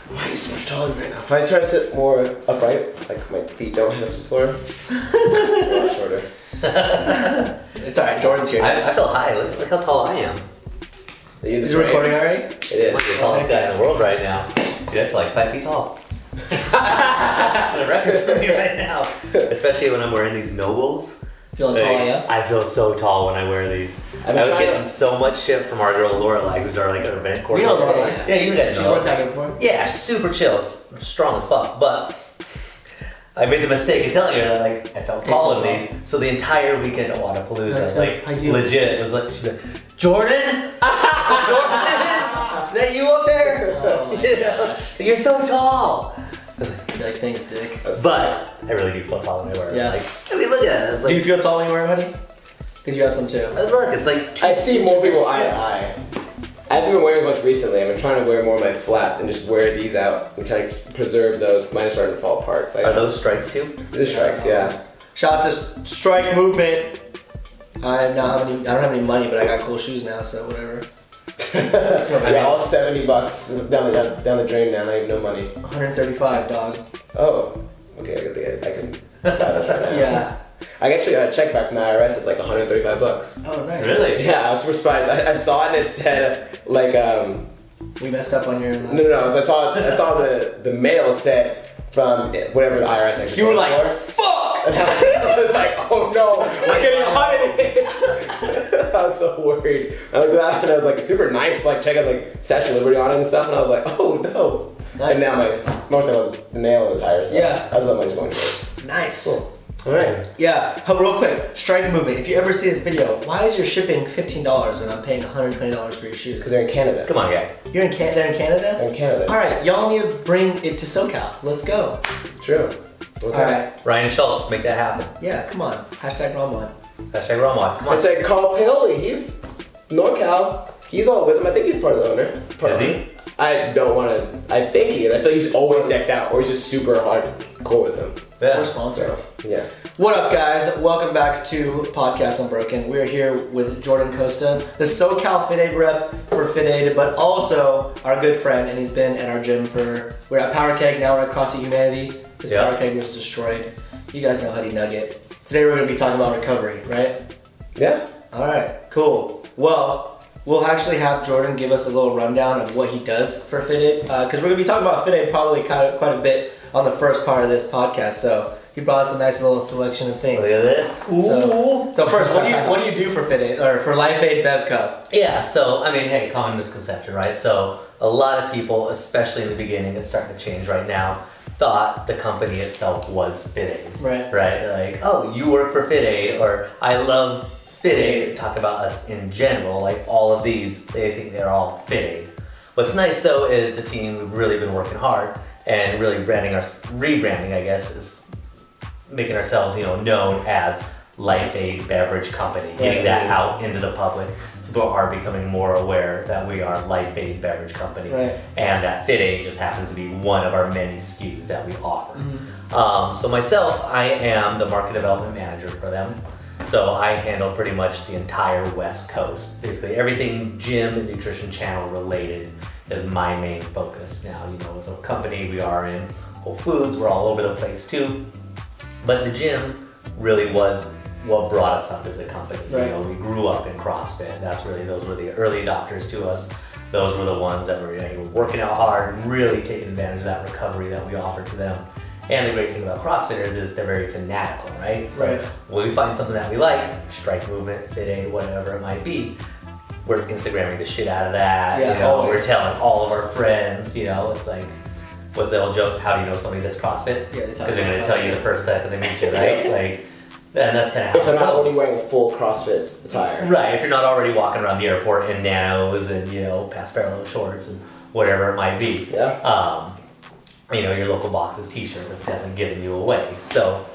Why are you so much taller than me right now? If I try to sit more upright, like my feet don't hit up to the floor, I'm a lot shorter. It's alright, Jordan's here. I feel high. Look how tall I am. Is it recording already? It is. I'm the tallest guy in the world right now. Dude, I feel like 5 feet tall. The record for me right now. Especially when I'm wearing these Nobles. Feeling tall, yeah? I feel so tall when I wear these. I was getting so much shit from our girl Lorelai, who's our event coordinator. You know Lorelai? Yeah, you guys know. She's worked out before? Yeah, super chill, strong as fuck. But I made the mistake of telling her that I felt tall in these. So the entire weekend at Wadapalooza, legit, it was like, she's like, Jordan? Jordan? Is that you up there? Oh my You're so tall. You're like, thanks, Dick. But I really do feel tall when I wear it. Yeah. I mean, look at it. It's Do you feel tall when you wear a hoodie? Because you have some too. Look, it's like... I see more people eye to eye. I haven't been wearing much recently. I've been trying to wear more of my flats and just wear these out. I'm trying to preserve those. Mine are starting to fall apart. So Are those strikes too? The strikes, yeah. Shout out to Strike Movement. I don't have any money, but I got cool shoes now, so whatever. Yeah, all $70 down the drain now. I have no money. 135, dog. Oh, okay. I can buy those right now. Yeah. I actually got a check back from the IRS. It's like $135. Oh, nice. Really? Yeah, I was super surprised. I saw it and it said We messed up on your. No. So I saw the mail said from whatever the IRS actually. You were stands like, for. fuck! And I was like, oh no, I'm getting audited. I was so worried. I looked at that and I was like, super nice, like check out like Statue of Liberty on it and stuff, and I was like, oh no. Nice. And now most of it was the nail in the tire, so Yeah. I was like, going to Nice. Cool. Alright. Yeah, real quick, Strike Movement. If you ever see this video, why is your shipping $15 and I'm paying $120 for your shoes? Because they're in Canada. Come on, guys. They're in Canada? They're in Canada. Alright, y'all need to bring it to SoCal. Let's go. True. Okay. Alright. Ryan Schultz, make that happen. Yeah, come on. Hashtag Romwad. Hashtag Romwad. Come on. I said Carl Paoli, he's NorCal. He's all with him. I think he's part of the owner. Is he? I don't want to. I think he is. I feel like he's always decked out, or he's just super hardcore with him. Yeah. We're sponsor. Yeah. What up, guys? Welcome back to Podcast Unbroken. We're here with Jordan Costa, the SoCal fitaid rep for fitaid, but also our good friend, and he's been at our gym we're at Power Keg, now we're at CrossFit Humanity, because Power Keg was destroyed. You guys know Huddy Nugget. Today we're going to be talking about recovery, right? Yeah. Alright, cool. Well, we'll actually have Jordan give us a little rundown of what he does for fitaid, because we're going to be talking about fitaid probably quite a bit on the first part of this podcast, so he brought us a nice little selection of things. Look at this. Ooh. So first, what do you do for fitaid, or for LIFEAID Beverco? Yeah, so, I mean, hey, common misconception, right? So, a lot of people, especially in the beginning, it's starting to change right now, thought the company itself was fitaid. Right. Right? Like, oh, you work for fitaid, or I love fitaid. Talk about us in general, like all of these, they think they're all fitaid. What's nice, though, is the team, we've really been working hard and really rebranding, I guess, is making ourselves, known as LIFEAID Beverage Company, getting that out into the public. People are becoming more aware that we are LIFEAID Beverage Company, and that fitaid just happens to be one of our many SKUs that we offer. Mm-hmm. So myself, I am the market development manager for them. So I handle pretty much the entire West Coast. Basically everything gym and nutrition channel related is my main focus. Now, as a company, we are in Whole Foods, we're all over the place too. But the gym really was what brought us up as a company. Right. We grew up in CrossFit. Those were the early adopters to us. Those were the ones that were working out hard and really taking advantage of that recovery that we offer to them. And the great thing about CrossFitters is they're very fanatical, right? So when we find something that we like, Strike Movement, fitaid, whatever it might be, we're Instagramming the shit out of that. We're telling all of our friends. It's like, what's the old joke? How do you know somebody does CrossFit? Yeah, because they're going to tell you the first step that they meet you, right? And that's kind of how if they're it not goes. already wearing a full CrossFit attire. Right, if you're not already walking around the airport in nanos and, past parallel shorts and whatever it might be. Yeah. Your local boxes t-shirt that's definitely giving you away. So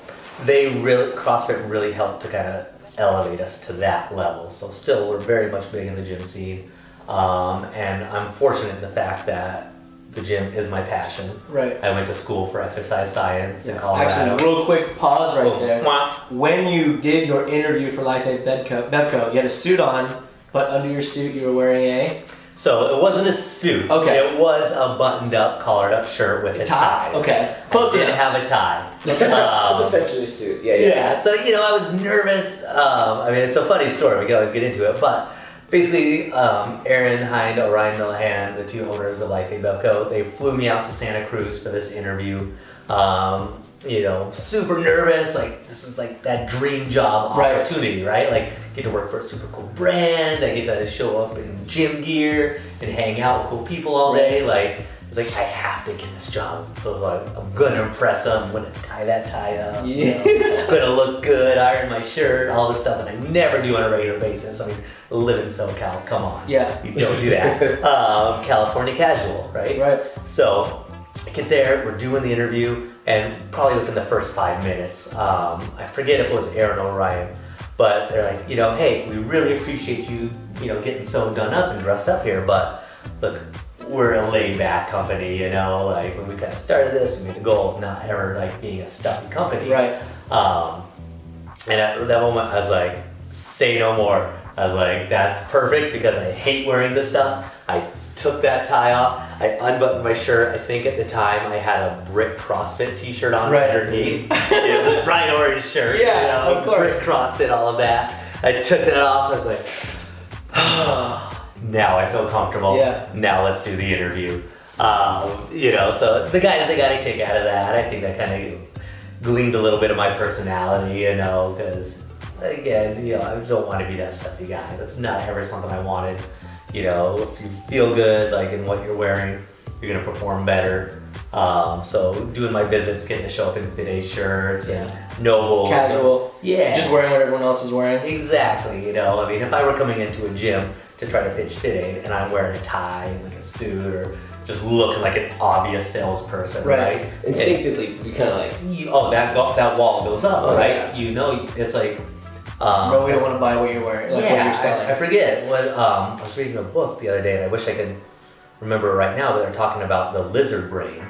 CrossFit really helped to kind of elevate us to that level. So still, we're very much big in the gym scene. And I'm fortunate in the fact that the gym is my passion. Right. I went to school for exercise science in Colorado. Actually, real quick pause right there. When you did your interview for LIFEAID Bevco, you had a suit on, but under your suit you were wearing a So it wasn't a suit. Okay. It was a buttoned-up, collared-up shirt with a tie. Okay. Close Didn't enough. have a tie. It's essentially a suit. Yeah. Yeah, so I was nervous. I mean, it's a funny story. We can always get into it, but basically, Aaron Hind, Orion Millahan, the two owners of LIFEAID Bevco, they flew me out to Santa Cruz for this interview. Super nervous. Like this was like that dream job opportunity, right? Like get to work for a super cool brand. I get to show up in gym gear and hang out with cool people all day. Like. It's like, I have to get this job. So I was like, I'm gonna impress them. I'm gonna tie that tie up. Yeah. I'm gonna look good, iron my shirt, all this stuff that I never do on a regular basis. I mean, live in SoCal, come on. Yeah. You don't do that. California casual, right? Right. So I get there, we're doing the interview, and probably within the first 5 minutes, I forget if it was Aaron or Ryan, but they're like, hey, we really appreciate you, getting so done up and dressed up here, but look, we're a laid-back company, like when we kind of started this, we made the goal of not ever like being a stuffy company. Right. And at that moment, I was like, say no more. I was like, that's perfect because I hate wearing this stuff. I took that tie off. I unbuttoned my shirt. I think at the time I had a Brick CrossFit t-shirt on underneath. It was a bright orange shirt. Yeah, of course. Brick CrossFit, all of that. I took that off. I was like, now I feel comfortable. Yeah. Now let's do the interview. So the guys, they got a kick out of that. I think that kind of gleaned a little bit of my personality, because again, I don't want to be that stuffy guy. That's not ever something I wanted. If you feel good, like in what you're wearing, you're gonna perform better. So doing my visits, getting to show up in fitaid shirts and noble. Casual. Yeah. Just wearing what everyone else is wearing. Exactly, I mean, if I were coming into a gym to try to pitch fitaid and I'm wearing a tie and like a suit or just looking like an obvious salesperson, right? Instinctively, you kind of like... that wall goes up, right? Yeah. It's like... no, we don't want to buy what you're wearing, like what you're selling. I forget what, I was reading a book the other day and I wish I could remember right now, but they're talking about the lizard brain.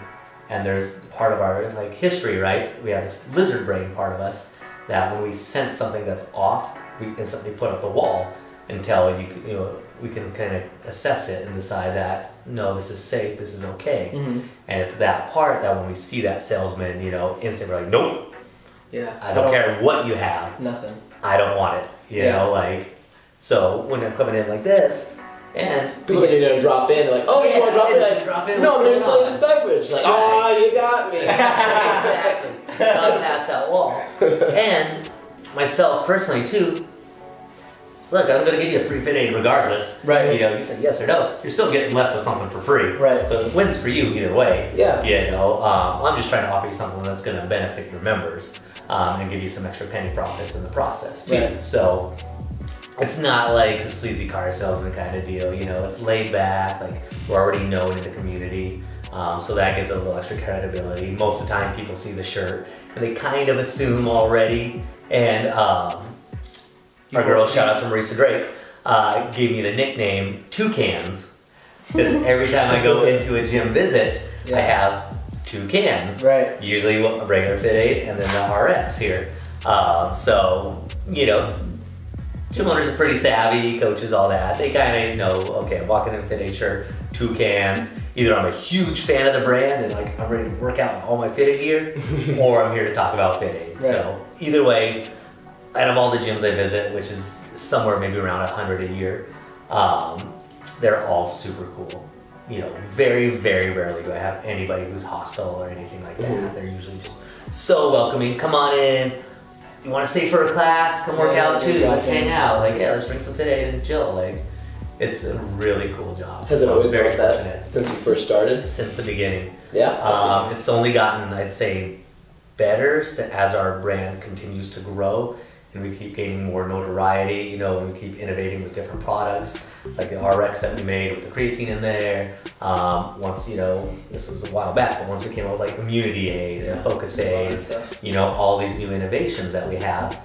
And there's part of our history, right? We have this lizard brain part of us that when we sense something that's off, we instantly put up the wall until we can kind of assess it and decide that no, this is safe, this is okay. Mm-hmm. And it's that part that when we see that salesman, instantly we're like, nope. Yeah. I don't care what you have. Nothing. I don't want it. So when I'm coming in like this. And people think you're gonna drop in, like, oh, you want to drop in? Like, drop in? No, I'm gonna sell this beverage. Like, oh, you got me. Exactly. Not past that wall. And myself personally too. Look, I'm gonna give you a free fitaid regardless. Right. You said yes or no. You're still getting left with something for free. Right. So it wins for you either way. Yeah. I'm just trying to offer you something that's gonna benefit your members and give you some extra penny profits in the process too. Right. So. It's not like a sleazy car salesman kind of deal, it's laid back, like we're already known in the community, so that gives it a little extra credibility. Most of the time people see the shirt and they kind of assume already, and our girl, shout out to Marisa Drake, gave me the nickname Two Cans, because every time I go into a gym visit, I have 2 cans, right? Usually a regular fitaid and then the RS here, gym owners are pretty savvy, coaches, all that. They kind of know, okay, I'm walking in a fitaid shirt, 2 cans. Either I'm a huge fan of the brand and like I'm ready to work out in all my fitaid gear, or I'm here to talk about fitaid. Right. So either way, out of all the gyms I visit, which is somewhere maybe around 100 a year, they're all super cool. Very, very rarely do I have anybody who's hostile or anything like that. Mm-hmm. They're usually just so welcoming. Come on in. You want to stay for a class? Come work out too. Let's hang out. Let's drink some fitaid and chill. It's a really cool job. Has it always been very like that fortunate. since you first started? Since the beginning. Yeah. It's only gotten, I'd say, better as our brand continues to grow and we keep gaining more notoriety. And we keep innovating with different products, like the RX that we made with the creatine in there. Once this was a while back, but once we came out with like Immunity Aid and Focus Aid, all these new innovations that we have,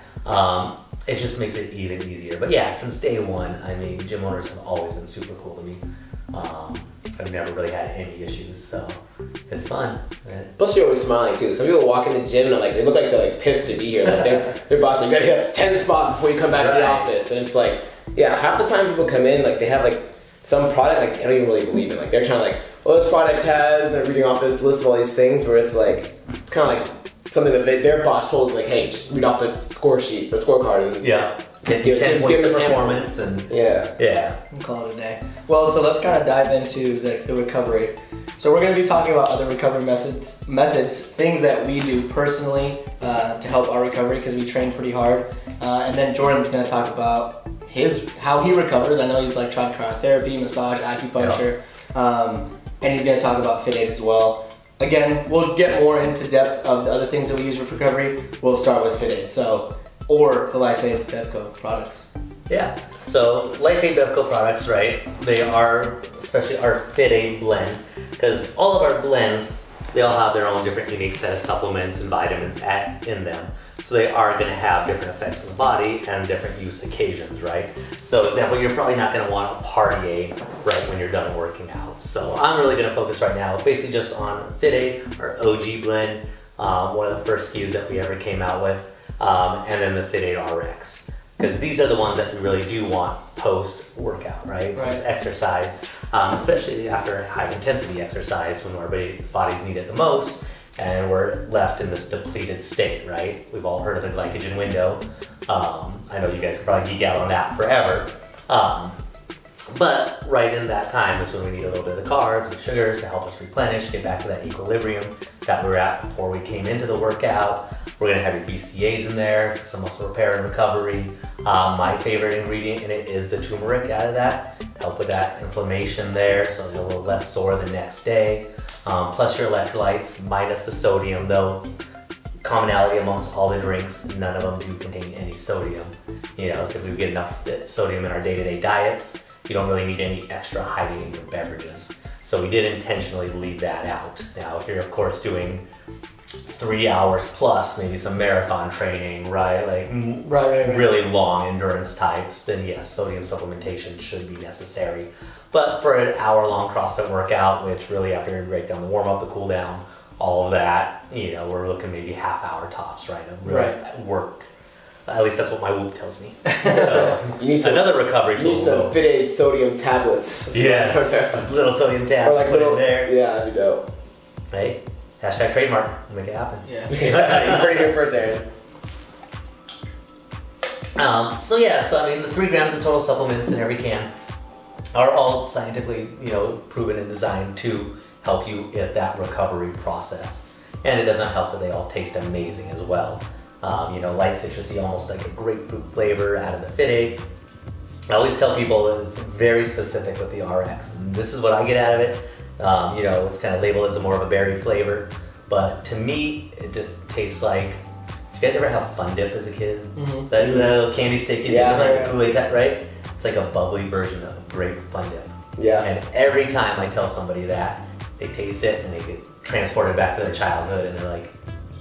it just makes it even easier. But yeah, since day one, I mean, gym owners have always been super cool to me. I've never really had any issues, so it's fun. Right? Plus, you're always smiling too. Some people walk in the gym and they look like they're pissed to be here. Like their boss, you gotta hit 10 spots before you come back to the office, and it's like, half the time people come in, they have some product like I don't even really believe in. Like they're trying to like, well, this product has, and they're reading off this list of all these things where it's like it's kind of like something that their boss told like, hey, just read off the score sheet or scorecard. And Get these 10 points of performance and And call it a day. Well, so let's kind of dive into the recovery. So we're going to be talking about other recovery methods, things that we do personally to help our recovery because we train pretty hard. And then Jordan's going to talk about how he recovers. I know he's like tried cryotherapy, massage, acupuncture, and he's going to talk about fitaid as well. Again, we'll get more into depth of the other things that we use for recovery. We'll start with fitaid. Or the LIFEAID Bevco products. Yeah. So LIFEAID Bevco products, right? They are, especially our fitaid blend, because all of our blends, they all have their own different unique set of supplements and vitamins in them. So they are going to have different effects on the body and different use occasions, right? So, example, you're probably not going to want a party right when you're done working out. So I'm really going to focus right now basically just on fitaid, our OG blend, one of the first SKUs that we ever came out with. And then the fitaid RX, because these are the ones that we really do want post-workout, right? Post-exercise, especially after high-intensity exercise when our bodies need it the most, and we're left in this depleted state, right? We've all heard of the glycogen window. I know you guys could probably geek out on that forever. But right in that time is when we need a little bit of the carbs, the sugars to help us replenish, get back to that equilibrium that we were at before we came into the workout. We're gonna have your BCAAs in there, some muscle repair and recovery. My favorite ingredient in it is the turmeric out of that. Help with that inflammation there, so you're a little less sore the next day. Plus your electrolytes, minus the sodium though. Commonality amongst all the drinks, none of them do contain any sodium. You know, because we get enough sodium in our day-to-day diets. You don't really need any extra hiding in your beverages. So we did intentionally leave that out. Now, if you're of course doing 3 hours plus, maybe some marathon training, right? Like really long endurance types, then yes, sodium supplementation should be necessary. But for an hour-long CrossFit workout, which really after you break down the warm-up, the cool-down, all of that, you know, we're looking maybe half-hour tops, right? Of really work. At least that's what my Whoop tells me. So, you need another recovery tool. You need some fitaid sodium tablets. Yes, just little sodium tabs. Or like little, in there. Yeah, that'd be dope. Hey, hashtag trademark. Make it happen. Yeah. You heard it here first, Aaron. So I mean, the 3 grams of total supplements in every can are all scientifically, proven and designed to help you at that recovery process. And it doesn't help that they all taste amazing as well. Light citrusy, almost like a grapefruit flavor out of the fitaid. I always tell people it's very specific with the RX, and this is what I get out of it. It's kind of labeled as more of a berry flavor, but to me, it just tastes like. Did you guys ever have Fun Dip as a kid? Mm-hmm. That little candy stick you dip like a Kool-Aid cut, right? It's like a bubbly version of grape Fun Dip. Yeah. And every time I tell somebody that, they taste it and they get transported back to their childhood, and they're like,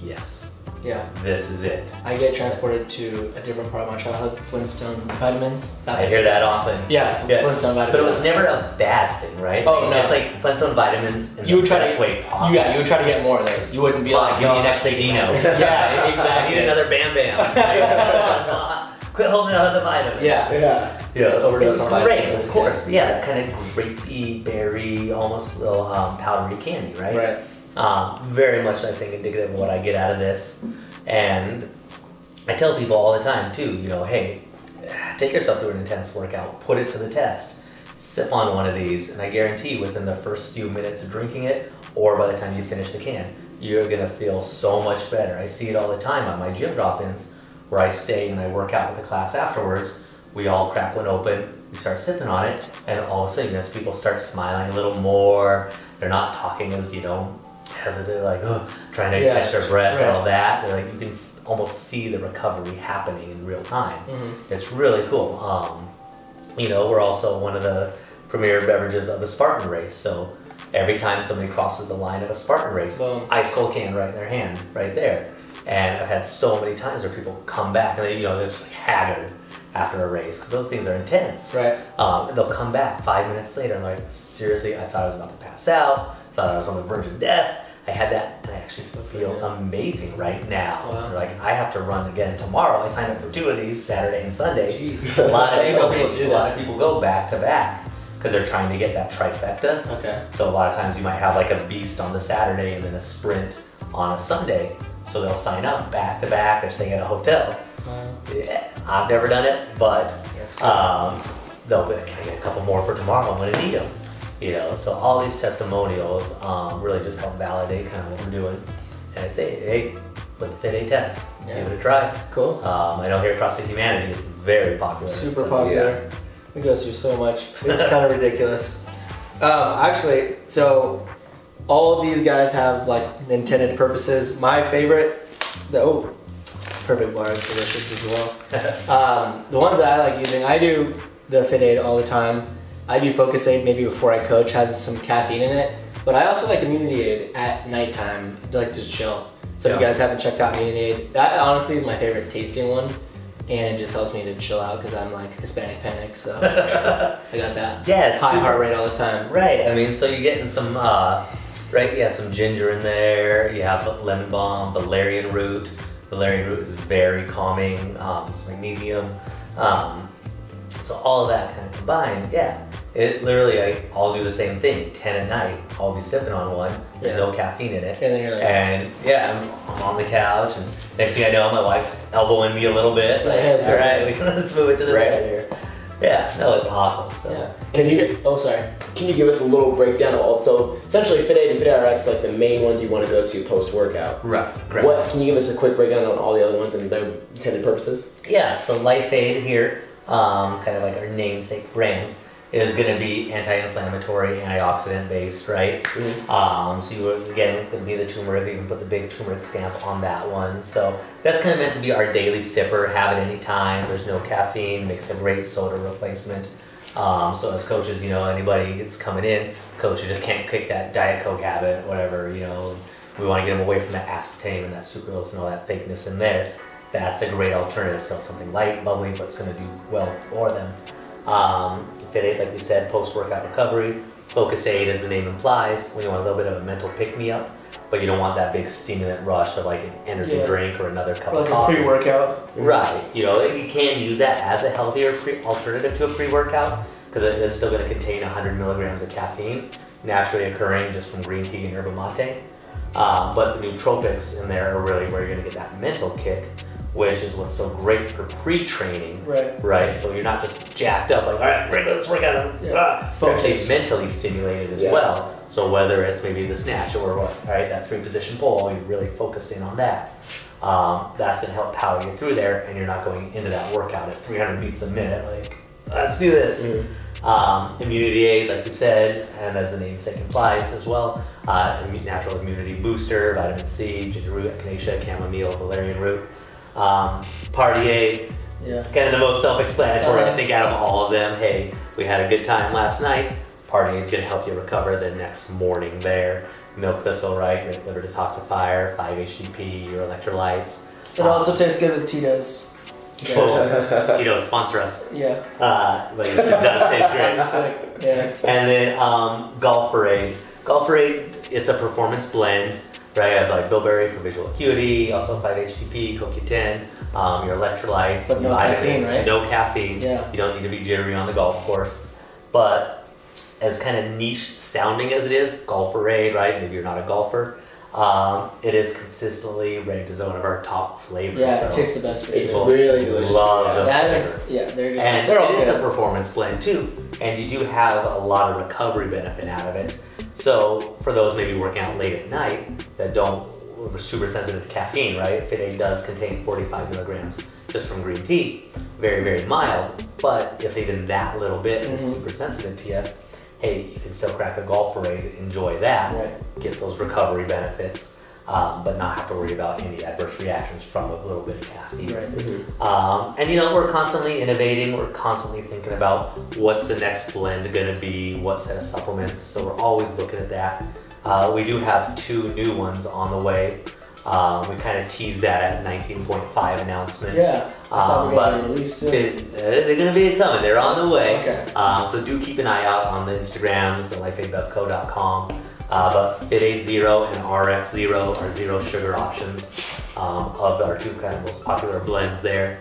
yes. Yeah. This is it. I get transported to a different part of my childhood, Flintstone vitamins. I hear that often. Yeah, Flintstone vitamins. But it was never a bad thing, right? Oh, no. It's like Flintstone vitamins in the best way possible. Yeah, you would try to get more of those. You wouldn't be like, give me an extra Dino. Yeah, exactly. I need another Bam Bam. Quit holding out the vitamins. Yeah. Overdose on vitamins. Great, of course. Yeah, that kind of grapey, berry, almost little powdery candy, right? Right. Very much, I think, indicative of what I get out of this. And I tell people all the time, too, hey, take yourself through an intense workout, put it to the test, sip on one of these, and I guarantee within the first few minutes of drinking it, or by the time you finish the can, you're going to feel so much better. I see it all the time on my gym drop-ins, where I stay and I work out with the class afterwards. We all crack one open, we start sipping on it, and all of a sudden, people start smiling a little more. They're not talking as, hesitant, like trying to catch their breath and all that. They're like, you can almost see the recovery happening in real time. Mm-hmm. It's really cool. We're also one of the premier beverages of the Spartan race. So every time somebody crosses the line of a Spartan race, ice cold can right in their hand, right there. And I've had so many times where people come back and they're just like haggard after a race because those things are intense. Right. They'll come back 5 minutes later and like, seriously, I thought I was about to pass out. Thought I was on the verge of death. I had that, and I actually feel amazing right now. Wow. They're like, I have to run again tomorrow. I signed up for 2 of these, Saturday and Sunday. Jeez. A lot of people go back to back. because they're trying to get that trifecta. Okay. So a lot of times you might have like a beast on the Saturday and then a sprint on a Sunday. So they'll sign up back to back. They're staying at a hotel. Yeah, I've never done it, but they'll be, can I get a couple more for tomorrow? I'm going to need them. You know, so all these testimonials really just help validate kind of what we're doing. And I say, hey, put the Fit Aid test. Give it a try. Cool. I know here at CrossFit Humanity, it's very popular. Super popular. We go through so much. It's kind of ridiculous. Actually, so all of these guys have like intended purposes. My favorite, perfect bar is delicious as well. The ones that I like using, I do the Fit Aid all the time. I do Focus Aid maybe before I coach, has some caffeine in it. But I also like Immunity Aid at nighttime, like to chill. So if you guys haven't checked out Immunity Aid, that honestly is my favorite tasting one. And it just helps me to chill out because I'm like Hispanic panic, so I got that high heart rate all the time. Right, I mean, so you're getting some, some ginger in there, you have lemon balm, valerian root. Valerian root is very calming, some magnesium. So all of that kind of combined, it literally, I'll do the same thing, 10 at night, I'll be sipping on one, there's no caffeine in it. And I'm on the couch, and next thing I know, my wife's elbowing me a little bit. Like, all right, let's move it to the side here. Yeah, no, it's awesome. So. Can you give us a little breakdown of all? So essentially, Fit Aid and Fit RX, like the main ones you want to go to post workout. Right. What can you give us a quick breakdown on all the other ones and their intended purposes? Yeah. So LifeAid here, kind of like our namesake brand, is going to be anti-inflammatory, antioxidant based, right? Mm-hmm. So you again going to be the turmeric. You can put the big turmeric stamp on that one. So that's kind of meant to be our daily sipper. Have it anytime. There's no caffeine. Makes a great soda replacement. So as coaches, anybody that's coming in, coach, you just can't kick that Diet Coke habit, whatever. We want to get them away from that aspartame and that sucrose and all that fakeness in there. That's a great alternative. So something light, bubbly, but it's going to do well for them. Fit Aid, like we said, post-workout recovery. Focus Aid, as the name implies, when you want a little bit of a mental pick-me-up, but you don't want that big stimulant rush of like an energy drink or another cup of coffee. Like a pre-workout. Right. You can use that as a healthier alternative to a pre-workout because it is still going to contain 100 milligrams of caffeine, naturally occurring just from green tea and yerba mate. But the nootropics in there are really where you're going to get that mental kick, which is what's so great for pre-training, right? So you're not just jacked up like, all right, let's work out. You're actually mentally stimulated as well. So whether it's maybe the snatch or that 3-position pull, you're really focused in on that. That's gonna help power you through there, and you're not going into that workout at 300 beats a minute. Like, let's do this. Mm-hmm. Immunity Aid, like we said, and as the namesake implies as well, natural immunity booster, vitamin C, ginger root, echinacea, chamomile, valerian root. Party Aid, kind of the most self-explanatory, I think, out of all of them. Hey, we had a good time last night. Party Aid's going to help you recover the next morning there. Milk thistle, right? Great liver detoxifier, 5-HTP, your electrolytes. It also tastes good with Tito's. Tito's, sponsor us. Yeah. But it does taste great. And then Golfer Aid. Golfer Aid, it's a performance blend. Right, I have like bilberry for visual acuity, also 5-HTP, CoQ10, your electrolytes, but no vitamins, caffeine, right? No caffeine. Yeah. You don't need to be jittery on the golf course. But as kind of niche sounding as it is, Golfer Aid, right? Maybe you're not a golfer. It is consistently ranked as one of our top flavors. Yeah, it tastes the best for It's sure. really delicious. Love the flavor. They're all it is good. a performance blend too, and you do have a lot of recovery benefit out of it. So for those maybe working out late at night that are super sensitive to caffeine, right? Fit Aid does contain 45 milligrams just from green tea, very, very mild. But if even that little bit is super sensitive to you, hey, you can still crack a Golfer Aid, enjoy that, get those recovery benefits, but not have to worry about any adverse reactions from a little bit of caffeine. And we're constantly innovating, we're constantly thinking about what's the next blend going to be, what set of supplements, so we're always looking at that. We do have 2 new ones on the way. We kind of teased that at 19.5 announcement. Yeah, I thought we were going to release soon. They're going to be coming, they're on the way. Okay. So do keep an eye out on the Instagrams, the lifeaidbevco.com. But Fit Aid Zero and RX Zero are zero sugar options of our 2 kind of most popular blends there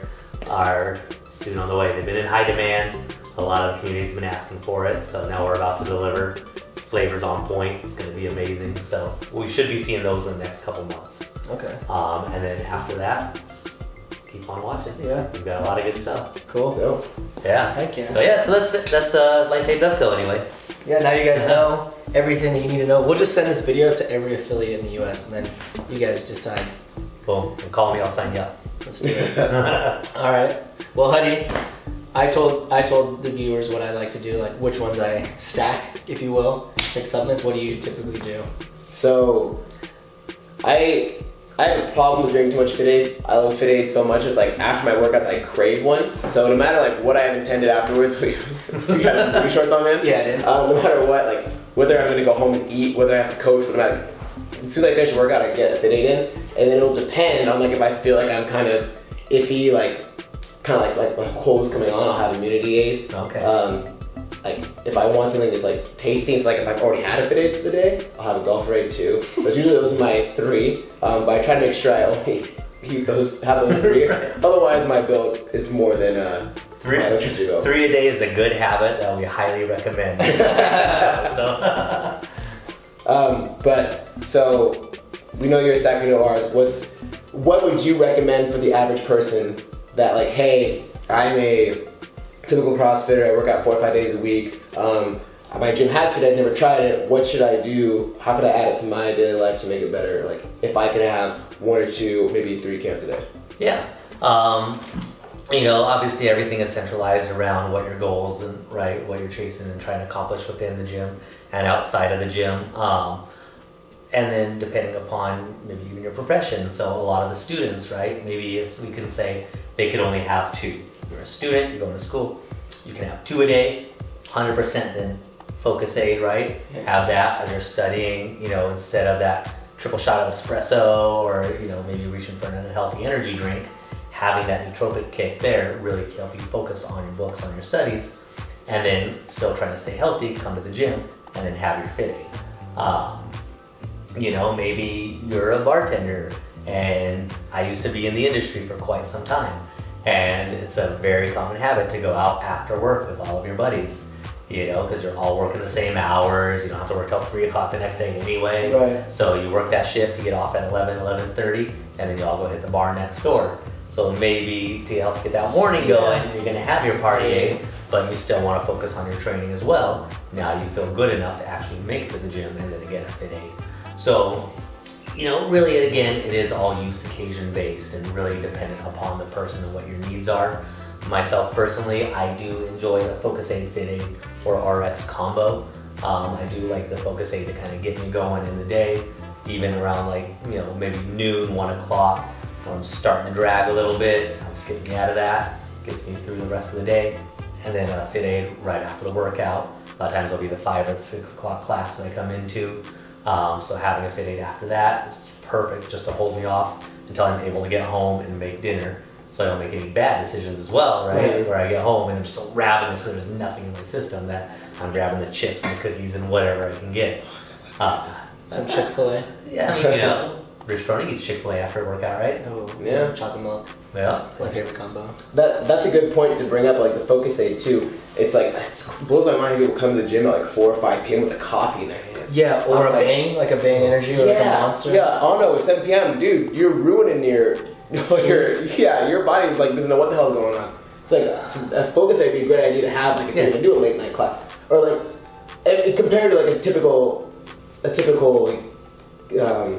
are soon on the way. They've been in high demand. A lot of the community's been asking for it, so now we're about to deliver. Flavor's on point. It's going to be amazing. So we should be seeing those in the next couple months. Okay. And then after that, just keep on watching. Yeah. We've got a lot of good stuff. Cool. No. Yeah. Heck yeah. So yeah, so that's LifeAID Bevco anyway. Yeah, now you guys know everything that you need to know. We'll just send this video to every affiliate in the US and then you guys decide. Boom. And call me, I'll sign you up. Let's do it. All right. Well, Huddy, I told the viewers what I like to do, like which ones I stack, if you will. Pick supplements. What do you typically do? So, I have a problem with drinking too much fitaid. I love fitaid so much. It's like after my workouts, I crave one. So no matter like what I have intended afterwards, you got some booty shorts on, man. Yeah, I did. No matter what, like whether I'm gonna go home and eat, whether I have to coach, as soon as I finish the workout, I get a fitaid in, and then it'll depend on like if I feel like I'm kind of iffy, like my cold's coming on, I'll have immunity aid. Okay. Like if I want something that's like tasty, it's like if I've already had a fitaid for the day, I'll have a Golfrade too. But usually those are my three. But I try to make sure I only have those three. Otherwise, my bill is more than my electricity bill. 3 a day is a good habit that we highly recommend. So we know you're stacking ours. What would you recommend for the average person that like, hey, I'm a typical CrossFitter, I work out 4 or 5 days a week. My gym has it, I've never tried it. What should I do? How could I add it to my daily life to make it better? Like if I could have 1 or 2, maybe 3 cans a day. Yeah. Obviously everything is centralized around what your goals and what you're chasing and trying to accomplish within the gym and outside of the gym. And then depending upon maybe even your profession. So a lot of the students, maybe if we can say they could only have 2. You're a student, you're going to school, you can have 2 a day, 100% then focus aid, Yeah. Have that as you're studying, instead of that triple shot of espresso or, maybe reaching for an unhealthy energy drink, having that nootropic kick there really can help you focus on your books, on your studies, and then still trying to stay healthy, come to the gym, and then have your fitting. Maybe you're a bartender, and I used to be in the industry for quite some time. And it's a very common habit to go out after work with all of your buddies, because you're all working the same hours. You don't have to work till 3 o'clock the next day anyway. Right. So you work that shift to get off at 11:30, and then you all go hit the bar next door. So maybe to help get that morning going, you're gonna have your party aid, but you still want to focus on your training as well. Now you feel good enough to actually make it to the gym and then again a fit aid. So, really, again, it is all use occasion based and really dependent upon the person and what your needs are. Myself personally, I do enjoy the Focus Aid Fit Aid or RX combo. I do like the Focus Aid to kind of get me going in the day, even around maybe noon, 1 o'clock, when I'm starting to drag a little bit, helps get me out of that, gets me through the rest of the day. And then a Fit Aid right after the workout. A lot of times it'll be the 5 or 6 o'clock class that I come into. So having a Fit Aid after that is perfect just to hold me off until I'm able to get home and make dinner, so I don't make any bad decisions as well, Right. Where I get home and I'm just so ravenous, so there's nothing in my system that I'm grabbing the chips and the cookies and whatever I can get. Some Chick-fil-A. Yeah, Rich Froning eats Chick-fil-A after a workout, right? Oh, Yeah. Chocolate milk. Yeah. My favorite combo. That's a good point to bring up, like the Focus Aid too. It's like, it blows my mind when people come to the gym at like 4 or 5 p.m. with a coffee in their hand. Yeah, or a Bang, like a Bang Energy or like a Monster. Yeah, oh no, it's 7 p.m. Dude, you're ruining your body's like, doesn't know what the hell's going on. It's like, a Focus Aid would be a great idea to have, like, if you're gonna do a late night class. Or like, compared to like a typical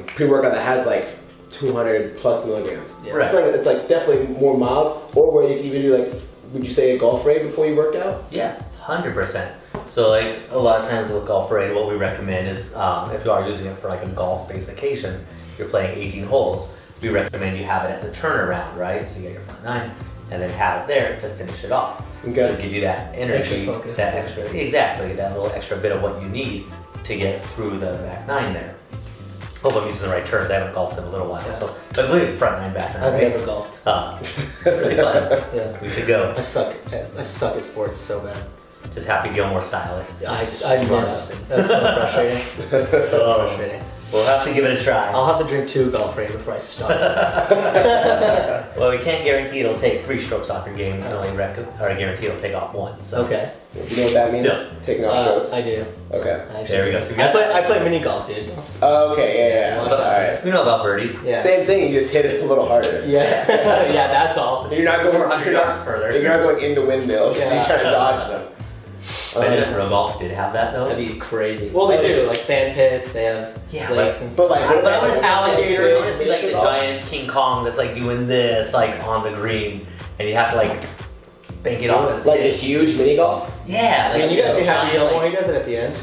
pre-workout that has like 200 plus milligrams. Yeah. Right. It's like definitely more mild, or where you can even do like, would you say a Golfrade before you worked out? Yeah, 100%. So a lot of times with Golfrade, what we recommend is if you are using it for like a golf-based occasion, you're playing 18 holes, we recommend you have it at the turnaround, So you get your front 9 and then have it there to finish it off. Okay. To give you that energy, Extra focus. that little extra bit of what you need to get through the back 9 there. Hope I'm using the right terms. I haven't golfed in a little while, but I believe front 9, back 9. I've right? never golfed. It's really fun. Yeah. We should go. I suck at sports so bad. Just Happy Gilmore style it. I miss. That's so frustrating. So frustrating. We'll have to give it a try. I'll have to drink 2 golf rain before I start. Well, we can't guarantee it'll take 3 strokes off your game. We can only guarantee it'll take off 1. So. Okay. Do you know what that means? Still. Taking off strokes? I do. Okay. There we go. So we I play mini golf, dude. Oh, okay, yeah. Watch that. Alright. We know about birdies. Yeah. Same thing, you just hit it a little harder. Yeah. Yeah, that's all. You're not going 400 yards further. You're not going into windmills. Yeah. You're trying to dodge them. Imagine if Pro Golf did have that though. That'd be crazy. Well, they do, like sand pits, they have lakes and But like, what But I about want to see alligators. I want to see like the giant King Kong that's like doing this like on the green, and you have to like bank it off. like a huge mini golf? Yeah. I mean, you guys see Happy giant, Gilmore, like- he does it at the end.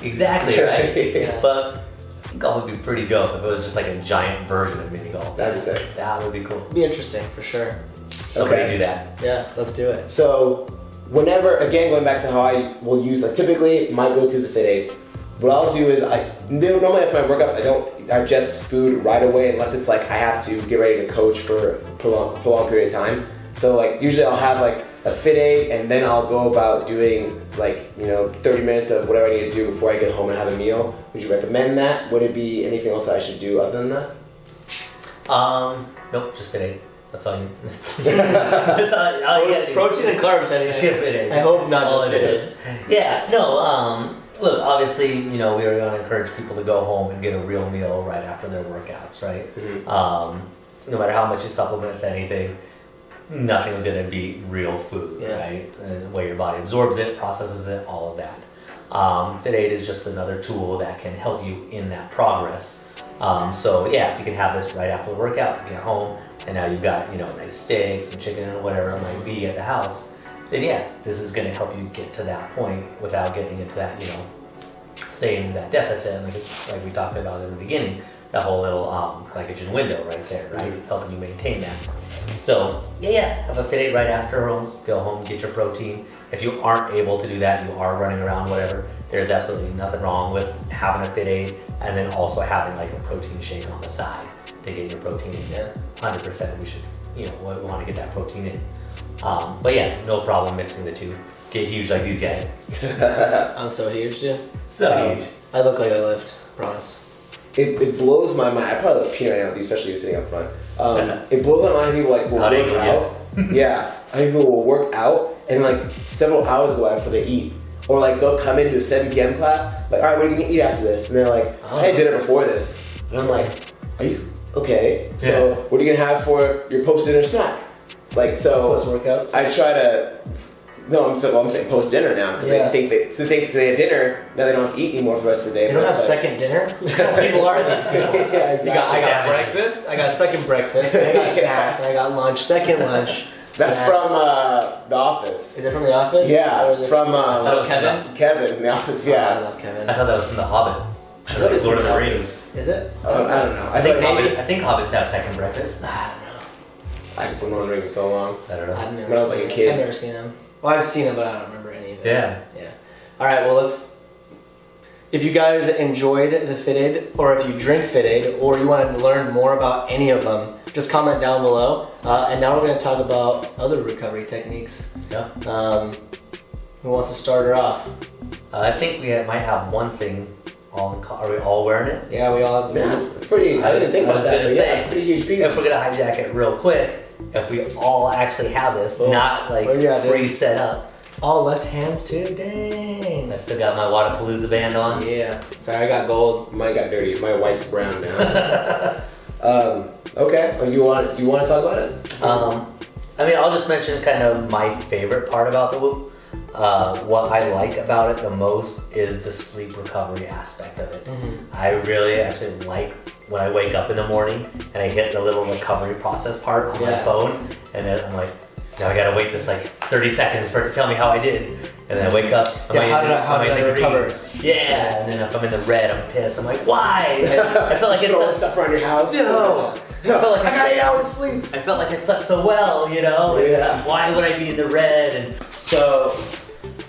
Exactly right. Yeah. But I think golf would be pretty dope if it was just like a giant version of mini golf. That'd be sick. That would be cool. It'd be interesting, for sure. Somebody Okay. do that. Yeah, let's do it. So, whenever, again, going back to how I will use, like, typically my go-to is a fitaid. What I'll do is, normally after my workouts, I don't digest food right away unless it's like I have to get ready to coach for a prolonged period of time. So, like, usually I'll have like a fitaid and then I'll go about doing like, 30 minutes of whatever I need to do before I get home and have a meal. Would you recommend that? Would it be anything else that I should do other than that? Nope, just fitaid. That's all you need. That's all you get. Protein and carbs, Just get fitaid. I hope not All just it is. fitaid. Yeah, no, look, obviously, we are going to encourage people to go home and get a real meal right after their workouts, right? Mm-hmm. No matter how much you supplement with anything, nothing's going to beat real food, Yeah. right? And the way your body absorbs it, processes it, all of that. fitaid is just another tool that can help you in that progress. So yeah, if you can have this right after the workout, get home, and now you've got, nice steaks and chicken or whatever it might be at the house, then yeah, this is going to help you get to that point without getting into that, staying in that deficit. And like we talked about in the beginning, that whole little glycogen window right there, right? Helping you maintain that. So yeah, have a fitaid right after homes, go home, get your protein. If you aren't able to do that, you are running around, whatever, there's absolutely nothing wrong with having a fitaid and then also having like a protein shake on the side to get your protein in. Yeah. 100% we should, we want to get that protein in. But yeah, no problem mixing the two. Get huge like these guys. I'm so huge, dude. So huge. I look like I lift, promise. It blows my mind. I probably look peanut right now with you, especially you sitting up front. It blows my mind. People like will How do you work out. Yeah, I think people will work out and like several hours go after they eat, or like they'll come into a 7 p.m. class. Like, all right, what are you gonna eat after this? And they're like, I had dinner before this. And I'm like, are you okay? So what are you gonna have for your post-dinner snack? Like, so Post workouts. I try to. No, I'm saying post dinner now because Yeah. they think they had dinner. Now they don't have to eat anymore for the rest of the day. You don't but have it's like- second dinner? What kind of people are these people? Yeah, exactly. I got Sandwiches. breakfast, I got second breakfast, and I got snack, and I got lunch, second lunch. That's snack. from The Office. Is it from The Office? Yeah, Or is it from Kevin? Kevin in The Office. I Yeah. love Kevin. I thought that was from The Hobbit. I thought it was Lord from of The the Office. Rings. Is it? I don't know. I think, maybe. I think hobbits have second breakfast. I don't know. I haven't seen Lord of the Rings so long. I don't know. I've never When I was seen like a it. kid. I've never seen him. Well, I've seen him, but I don't remember any of it. Yeah. Yeah. All right. Well, if you guys enjoyed the fitaid, or if you drink fitaid, or you want to learn more about any of them, just comment down below. And now we're going to talk about other recovery techniques. Yeah. Who wants to start her off? I think we might have one thing. Are we all wearing it? Yeah, we all have the Yeah, it's pretty. I didn't think I about was that. gonna But say, yeah, it's a pretty huge piece. If we're gonna hijack it real quick, if we all actually have this, Oh. not like Oh, yeah, dude. pre-set up. all left hands too. Dang. I still got my Wadapalooza band on. Yeah. Sorry, I got gold. Mine got dirty. My white's brown now. Okay. Do you want to talk about it? I'll just mention kind of my favorite part about the Whoop. What I like about it the most is the sleep recovery aspect of it. I really actually like when I wake up in the morning and I hit the little recovery process part on my phone, and then I'm like, now I gotta wait this like 30 seconds for it to tell me how I did. And then I wake up, How did I recover? Yeah, and then if I'm in the red, I'm pissed. I'm like, why? I felt like Just throwing it's stuff around your house. no. I felt like I got 8 hours of sleep. I felt like I slept so well, Yeah. Why would I be in the red? And So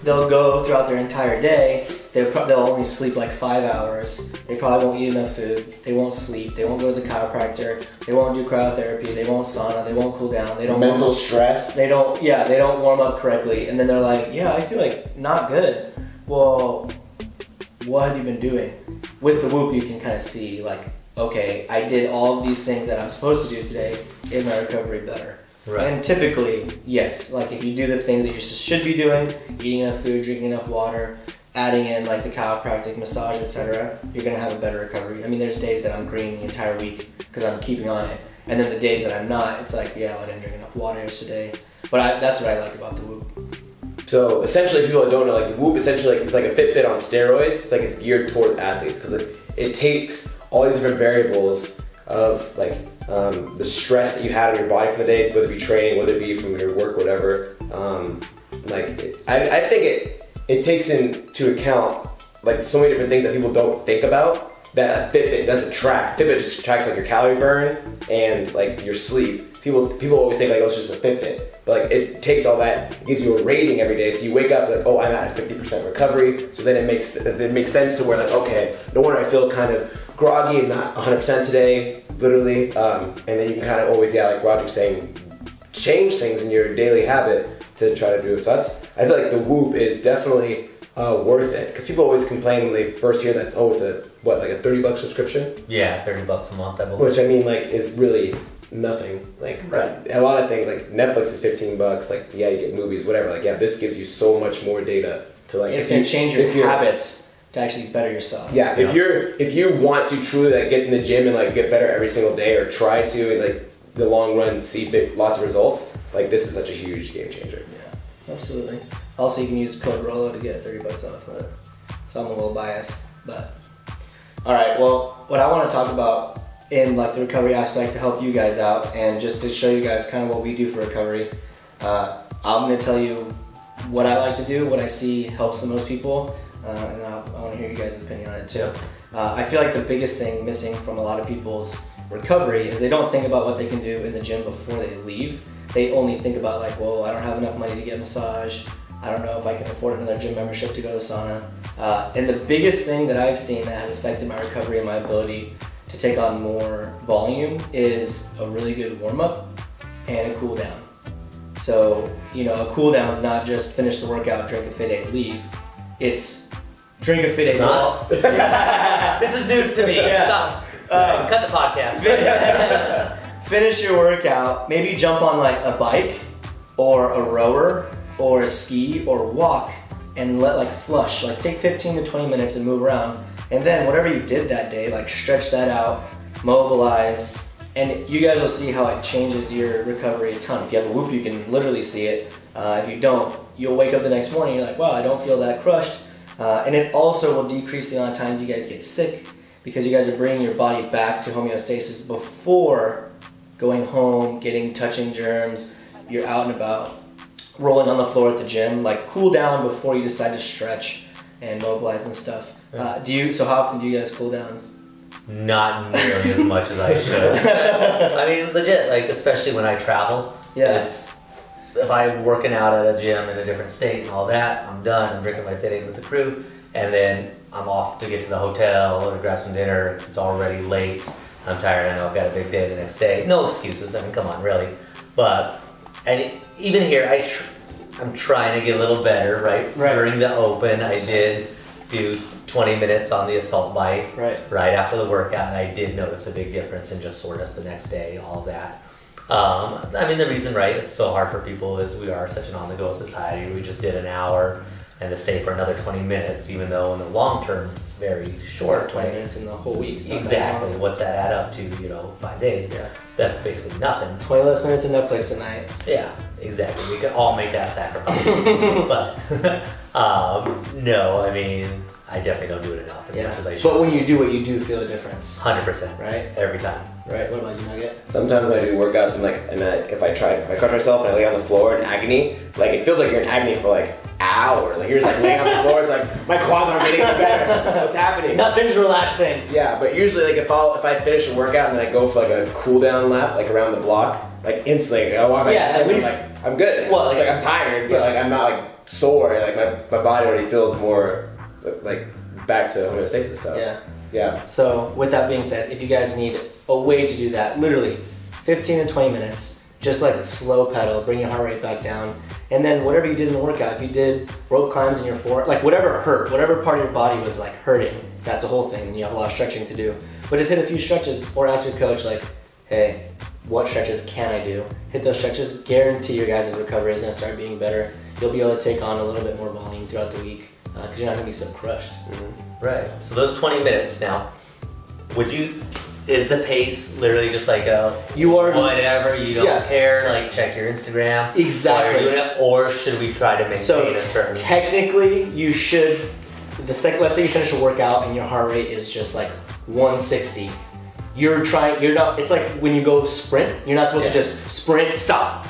they'll go throughout their entire day. They'll only sleep like 5 hours. They probably won't eat enough food. They won't sleep. They won't go to the chiropractor. They won't do cryotherapy. They won't sauna. They won't cool down. They don't Mental stress. They don't warm up correctly. And then they're like, yeah, I feel like not good. Well, what have you been doing? with the Whoop, you can kind of see like, okay, I did all of these things that I'm supposed to do today. Is my recovery better? Right. And typically, yes. Like if you do the things that you should be doing, eating enough food, drinking enough water, adding in like the chiropractic, massage, etc., you're gonna have a better recovery. I mean, there's days that I'm green the entire week because I'm keeping on it, and then the days that I'm not, it's like, yeah, I didn't drink enough water yesterday. But that's what I like about the Whoop. So essentially, people that don't know, like the Whoop essentially it's like a Fitbit on steroids. It's like it's geared toward athletes because it takes all these different variables of like the stress that you had on your body for the day, whether it be training, whether it be from your work, whatever. I think it takes into account like so many different things that people don't think about that a Fitbit doesn't track. Fitbit just tracks like your calorie burn and like your sleep. People always think like, oh, it's just a Fitbit. But like it takes all that, it gives you a rating every day. So you wake up like, oh, I'm at a 50% recovery. So then it makes sense to where like, okay, no wonder I feel kind of groggy and not 100% today, literally. And then you can kind of always, like Roger's saying, change things in your daily habit to try to do it. So I feel like the Whoop is definitely worth it. Because people always complain when they first hear that, oh, it's like a $30 subscription? Yeah, $30 a month, I believe. Which I mean, like, is really nothing. Like, right. A lot of things, like Netflix is $15. Like, yeah, you get movies, whatever. Like, yeah, this gives you so much more data to like. It's gonna change your habits to actually better yourself. Yeah, if you want to truly like get in the gym and like get better every single day, or try to in like the long run see lots of results, like this is such a huge game changer. Yeah, absolutely. Also, you can use the code Rolo to get $30 off. So I'm a little biased, but all right. Well, what I want to talk about in like the recovery aspect to help you guys out and just to show you guys kind of what we do for recovery, I'm going to tell you what I like to do, what I see helps the most people, and I want to hear you guys' opinion on it too. I feel like the biggest thing missing from a lot of people's recovery is they don't think about what they can do in the gym before they leave. They only think about like, well, I don't have enough money to get a massage. I don't know if I can afford another gym membership to go to the sauna. And the biggest thing that I've seen that has affected my recovery and my ability to take on more volume is a really good warm-up and a cool down. So, a cool down is not just finish the workout, drink a fitaid, leave. It's drink a fitaid. This is news to me. Yeah. Stop. Cut the podcast. Finish your workout, maybe jump on like a bike or a rower or a ski or walk and let like flush, like take 15 to 20 minutes and move around. And then whatever you did that day, like stretch that out, mobilize, and you guys will see how it changes your recovery a ton. If you have a Whoop, you can literally see it. If you don't, you'll wake up the next morning, you're like, wow, I don't feel that crushed. And it also will decrease the amount of times you guys get sick because you guys are bringing your body back to homeostasis before going home, touching germs, you're out and about, rolling on the floor at the gym. Like cool down before you decide to stretch and mobilize and stuff. So how often do you guys cool down? Not nearly as much as I should. I mean, legit, like especially when I travel. Yeah. If I'm working out at a gym in a different state and all that, I'm done. I'm drinking my fitaid with the crew, and then I'm off to get to the hotel or grab some dinner because it's already late. I'm tired. I know I've got a big day the next day. No excuses. I mean, come on, really. But even here, I'm trying to get a little better. Right. During the open, I did do 20 minutes on the assault bike right after the workout, and I did notice a big difference in just soreness the next day, all that. I mean, the reason, it's so hard for people is we are such an on-the-go society. We just did an hour and to stay for another 20 minutes, even though in the long term, it's very short. 20 minutes in the whole week. Exactly. What's that add up to, 5 days? Yeah. That's basically nothing. 20 less minutes of Netflix a night. Yeah, exactly. We can all make that sacrifice. But, no, I mean, I definitly don't do it enough as much as I should. But when you do it, you do feel a difference. 100%. Right? Every time. Right. What about you, Nugget? Sometimes when I do workouts and if I crush myself and I lay on the floor in agony, like it feels like you're in agony for like hours. Like you're just like laying on the floor. It's like my quads aren't getting any better. What's happening? Nothing's relaxing. Yeah, but usually like if I finish a workout and then I go for like a cool down lap like around the block, like instantly I walk back to the gym, like I'm good. Well, it's like I'm tired, but like I'm not like sore. Like my body already feels more like back to homeostasis. So yeah. So with that being said, if you guys need a way to do that, literally 15 to 20 minutes, just like slow pedal, bring your heart rate back down, and then whatever you did in the workout, if you did rope climbs in your floor, like whatever hurt, whatever part of your body was like hurting, that's the whole thing. You have a lot of stretching to do. But just hit a few stretches or ask your coach, like, hey, what stretches can I do? Hit those stretches, guarantee your guys' recovery is gonna start being better. You'll be able to take on a little bit more volume throughout the week because you're not gonna be so crushed. Mm-hmm. Right. So those 20 minutes now, is the pace literally just like whatever, you don't care, like check your Instagram? Exactly. Or should we try to maintain a certain... Technically, you should, let's say you finish a workout and your heart rate is just like 160. It's like when you go sprint, you're not supposed to just sprint, stop.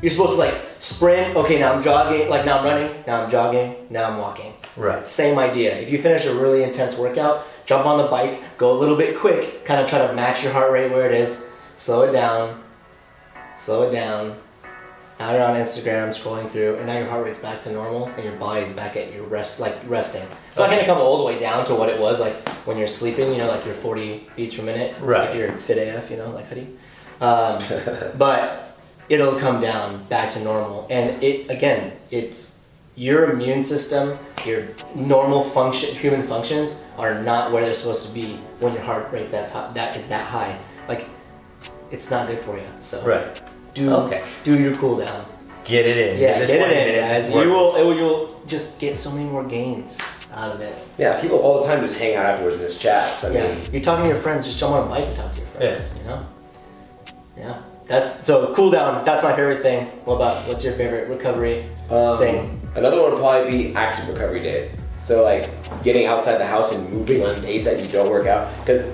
You're supposed to like sprint, okay, now I'm jogging, like now I'm running, now I'm jogging, now I'm walking. Right. Same idea. If you finish a really intense workout, jump on the bike, go a little bit quick, kind of try to match your heart rate where it is, slow it down. Now you're on Instagram scrolling through, and now your heart rate's back to normal, and your body's back at your resting. It's not gonna come all the way down to what it was like when you're sleeping, like your 40 beats per minute. Right. If you're fit AF, like Huddy. But it'll come down back to normal, and it's your immune system, your normal human functions are not where they're supposed to be when your heart rate that is that high. Like, it's not good for you. So do your cool down. Get it in. Yeah, get it in, guys. You'll just get so many more gains out of it. Yeah, people all the time just hang out afterwards in this chat. So I mean, you're talking to your friends. Just jump on a bike and talk to your friends. Yeah. That's so cool down. That's my favorite thing. What's your favorite recovery thing? Another one would probably be active recovery days. So like getting outside the house and moving on days that you don't work out. Because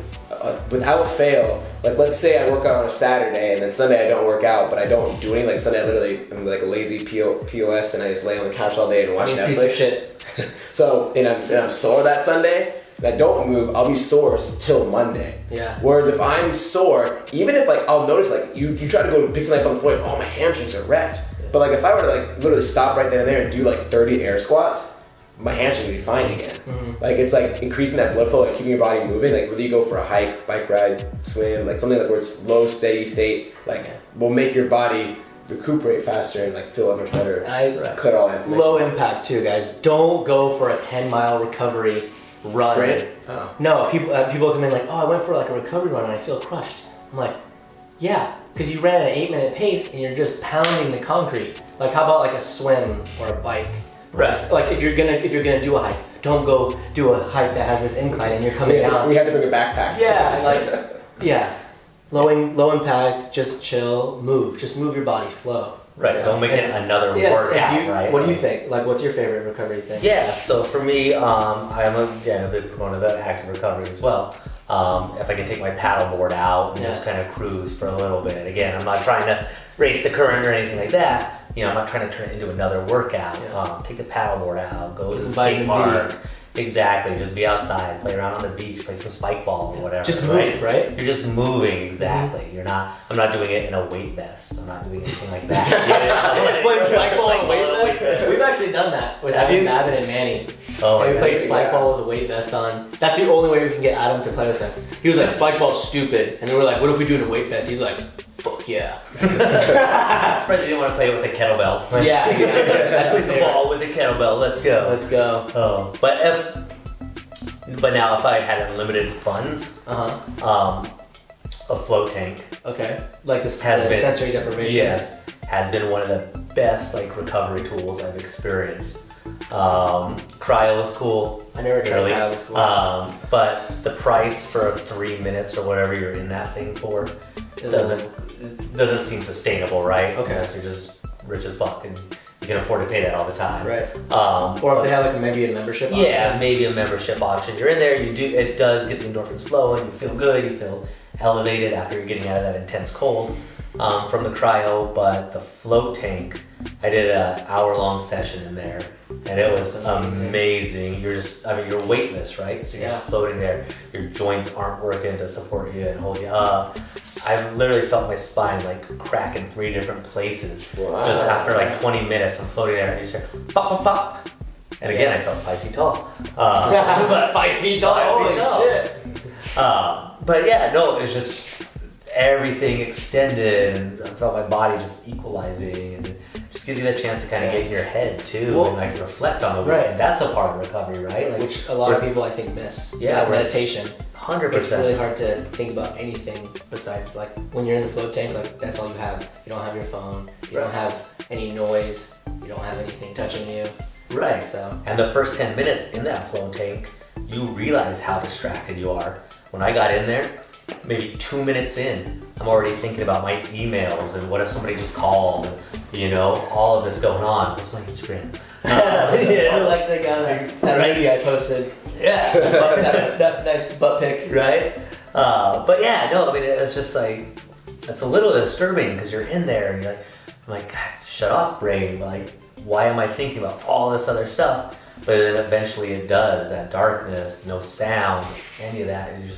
without fail, like let's say I work out on a Saturday and then Sunday I don't work out, but I don't do anything. Like Sunday I literally am like a lazy POS and I just lay on the couch all day and watch Netflix. Piece of shit. So and I'm sore that Sunday. And I don't move, I'll be sore till Monday. Yeah. Whereas if I'm sore, even if like I'll notice like you try to go pick something up on the floor, oh my hamstrings are wrecked. But like if I were to like literally stop right then and there and do like 30 air squats, my hamstrings would be fine again. Mm-hmm. Like it's like increasing that blood flow, like keeping your body moving. Like really go for a hike, bike ride, swim, like something like where it's low, steady state. Like will make your body recuperate faster and like feel much better. Clear all that inflammation. Low impact too, guys. Don't go for a 10-mile recovery run. Sprint? Oh. No, people come in like, oh, I went for like a recovery run and I feel crushed. I'm like, yeah, because you ran at an 8-minute pace and you're just pounding the concrete. Like, how about like a swim or a bike? Right. Like if you're gonna do a hike, don't go do a hike that has this incline and you're coming down. We have to bring a backpack. Yeah, low impact, just chill, move, just move your body, flow. Right, don't make it another workout, right? What do you think? Like, what's your favorite recovery thing? Yeah, so for me, I'm a big proponent of active recovery as well. If I can take my paddleboard out and just kind of cruise for a little bit. Again, I'm not trying to race the current or anything like that. I'm not trying to turn it into another workout. Take the paddleboard out, go to the skate park. Exactly, just be outside, play around on the beach, play some spike ball or whatever. Just move, right? You're just moving, exactly. Mm-hmm. I'm not doing it in a weight vest. I'm not doing anything like that. Playing spike ball in a weight vest? We've actually done that with Babbitt and Manny. Oh my we God. played spike ball with a weight vest on. That's the only way we can get Adam to play with us. He was like, spike ball's stupid. And then we're like, what if we do it in a weight vest? He's like, fuck yeah. I'm surprised you didn't want to play with a kettlebell. Yeah. That's the ball with the kettlebell. Let's go. Let's go. Oh, but now if I had unlimited funds, a float tank. Okay. Like the sensory deprivation. Yes, has been one of the best recovery tools I've experienced. Cryo is cool. I never tried cryo before. But the price for 3 minutes or whatever you're in that thing for doesn't seem sustainable, right? Okay. Unless you're just rich as fuck and you can afford to pay that all the time. Right. Or if they have maybe a membership option. Yeah, maybe a membership option. You're in there, it does get the endorphins flowing, you feel good, you feel elevated after you're getting out of that intense cold from the cryo. But the float tank, I did an hour-long session in there and it was amazing. You're weightless, right? So you're just floating there. Your joints aren't working to support you and hold you up. I literally felt my spine crack in 3 different places. Wow. Just after 20 minutes, I'm floating there and you start pop, pop, pop. And again, I felt 5 feet tall. But 5 feet tall, holy shit. But yeah, no, it's just everything extended and I felt my body just equalizing and just gives you that chance to kind of get in your head too, Well, and like reflect on the week. right. And that's a part of recovery, right? Like, Which a lot of people I think miss. Yeah, That meditation. 100%. It's really hard to think about anything besides like when you're in the float tank, like that's all you have. You don't have your phone, you don't have any noise, you don't have anything touching you. Right. So And the first 10 minutes in that flow tank, you realize how distracted you are. When I got in there, maybe 2 minutes in, I'm already thinking about my emails and what if somebody just called, you know, all of this going on. What's my Instagram? yeah, like that movie I posted. Yeah. that nice butt pic. Right? But yeah, no, I mean, it's just like, it's a little disturbing because you're in there and you're like, I'm like, God, shut off brain. Like, why am I thinking about all this other stuff? But then eventually it does, that darkness, no sound, any of that. And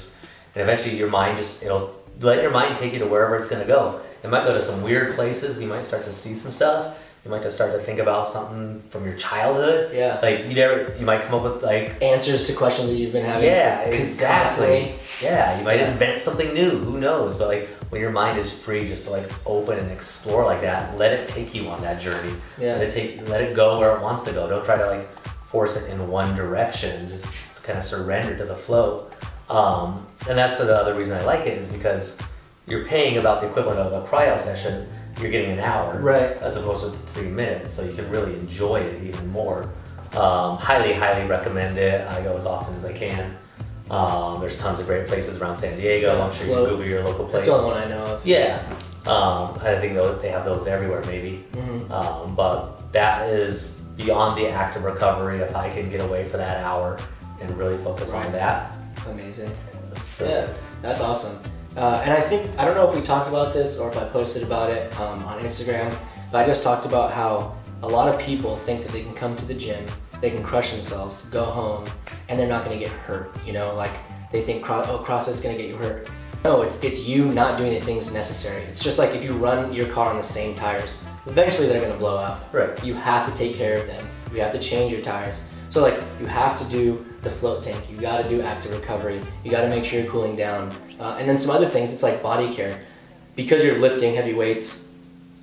eventually your mind it'll let your mind take you to wherever it's going to go. It might go to some weird places. You might start to see some stuff. You might just start to think about something from your childhood. Yeah. Like you might come up with like answers to questions that you've been having. Yeah, constantly. exactly. Yeah, you might invent something new. Who knows? But like when your mind is free, just to like open and explore like that, let it take you on that journey. Yeah. Let it go where it wants to go. Don't try to like force it in one direction. Just kind of surrender to the flow. And that's the other reason I like it is because you're paying about the equivalent of a cryo session. You're getting an hour, right? As opposed to 3 minutes, so you can really enjoy it even more. Highly recommend it. I go as often as I can. There's tons of great places around San Diego. I'm sure you can Google your local place. That's the only one I know of. Yeah, I think they have those everywhere, maybe. Mm-hmm. But that is beyond the act of recovery. If I can get away for that hour and really focus on that, amazing. So, yeah, that's awesome. And I don't know if we talked about this or if I posted about it on Instagram, but I just talked about how a lot of people think that they can come to the gym, they can crush themselves, go home, and they're not going to get hurt. You know, like they think, CrossFit's going to get you hurt. No, it's you not doing the things necessary. It's just like if you run your car on the same tires, eventually they're going to blow out. Right. You have to take care of them. You have to change your tires. So like you have to do the float tank, you got to do active recovery, you got to make sure you're cooling down. And then some other things, it's like body care. Because you're lifting heavy weights,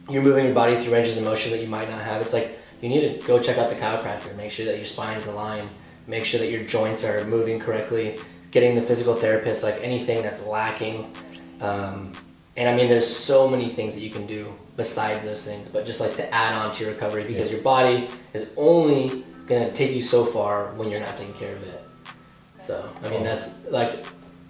you're moving your body through ranges of motion that you might not have. It's like you need to go check out the chiropractor, make sure that your spine's aligned, make sure that your joints are moving correctly, getting the physical therapist, like anything that's lacking. And I mean, there's so many things that you can do besides those things, but just like to add on to your recovery because your body is only gonna take you so far when you're not taking care of it. So, I mean, that's like,